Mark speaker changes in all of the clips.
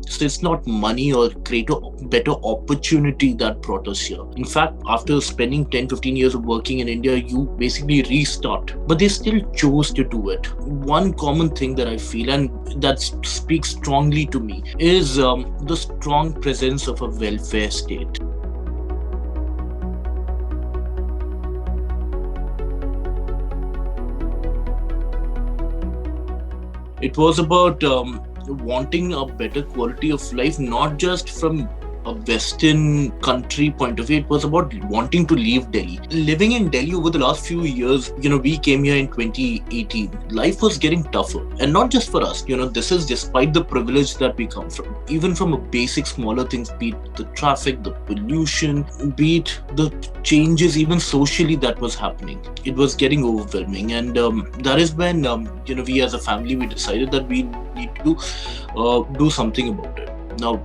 Speaker 1: So it's not money or greater, better opportunity that brought us here. In fact, after spending 10, 15 years of working in India, you basically restart. But they still chose to do it. One common thing that I feel, and that speaks strongly to me, is the strong presence of a welfare state. It was about wanting a better quality of life, not just from a Western country point of view. It was about wanting to leave Delhi. Living in Delhi over the last few years, we came here in 2018. Life was getting tougher. And not just for us, this is despite the privilege that we come from. Even from a basic, smaller things, be it the traffic, the pollution, be it the changes, even socially, that was happening. It was getting overwhelming. And that is when, we as a family, we decided that we need to do something about it. Now,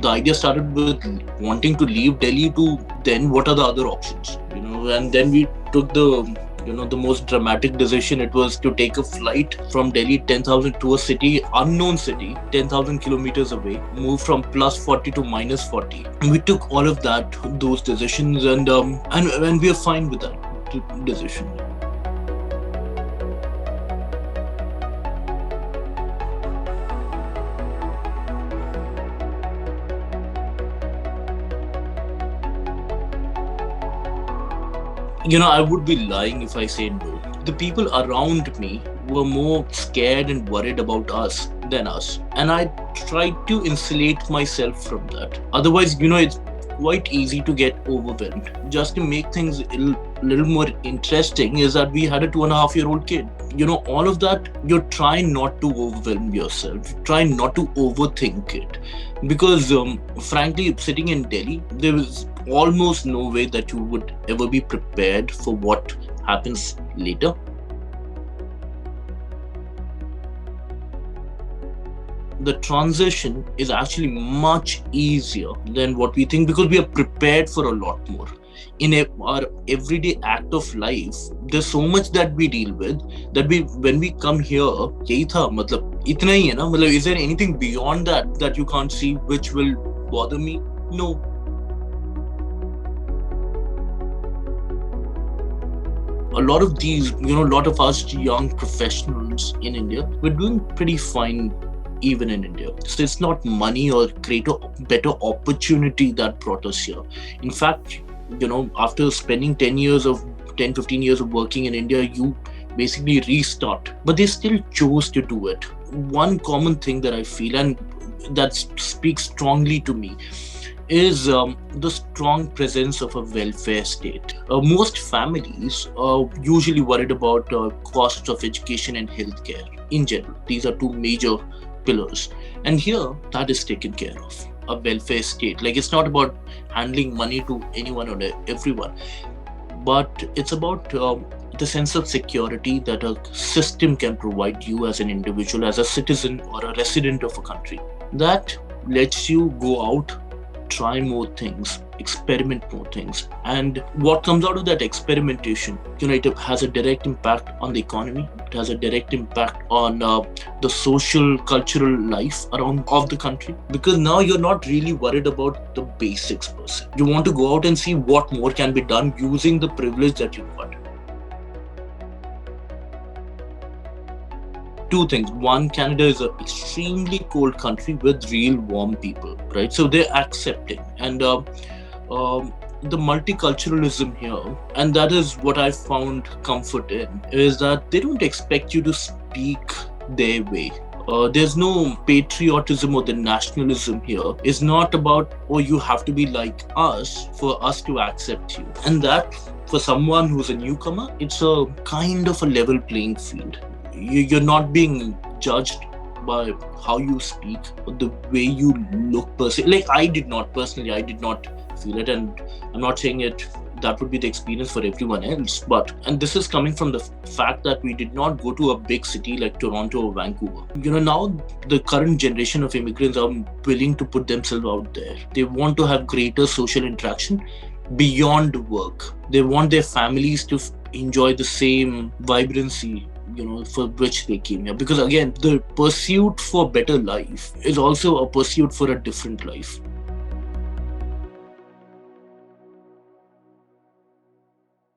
Speaker 1: the idea started with wanting to leave Delhi to then what are the other options, and then we took the most dramatic decision. It was to take a flight from Delhi 10,000 to a city, unknown city, 10,000 kilometers away, move from plus 40 to minus 40. And we took all of those decisions, and we are fine with that decision. I would be lying if I say no. The people around me were more scared and worried about us than us. And I tried to insulate myself from that. Otherwise, it's quite easy to get overwhelmed. Just to make things a little more interesting is that we had a 2.5-year-old kid. All of that, you try not to overwhelm yourself. Try not to overthink it. Because frankly, sitting in Delhi, there was almost no way that you would ever be prepared for what happens later. The transition is actually much easier than what we think, because we are prepared for a lot more. In our everyday act of life, there's so much that we deal with that when we come here, yahi tha, itna hi hai na, is there anything beyond that you can't see which will bother me? No. A lot of these, a lot of us young professionals in India, we're doing pretty fine even in India. So it's not money or greater, better opportunity that brought us here. In fact, after spending 10, 15 years of working in India, you basically restart. But they still chose to do it. One common thing that I feel, and that speaks strongly to me, is the strong presence of a welfare state. Most families are usually worried about costs of education and healthcare in general. These are two major pillars. And here, that is taken care of. A welfare state. It's not about handling money to anyone or everyone, but it's about the sense of security that a system can provide you as an individual, as a citizen or a resident of a country. That lets you go out, try more things, experiment more things. And what comes out of that experimentation, it has a direct impact on the economy. It has a direct impact on the social, cultural life of the country. Because now you're not really worried about the basics per se. You want to go out and see what more can be done using the privilege that you've got. Two things. One, Canada is an extremely cold country with real warm people, right? So they're accepting. And the multiculturalism here, and that is what I found comfort in, is that they don't expect you to speak their way. There's no patriotism or the nationalism here. It's not about, you have to be like us for us to accept you. And that, for someone who's a newcomer, it's a kind of a level playing field. You're not being judged by how you speak or the way you look per se. I did not feel it, and I'm not saying it that would be the experience for everyone else, and this is coming from the fact that we did not go to a big city like Toronto or Vancouver. Now the current generation of immigrants are willing to put themselves out there. They want to have greater social interaction beyond work. They want their families to enjoy the same vibrancy for which they came here. Because again, the pursuit for better life is also a pursuit for a different life.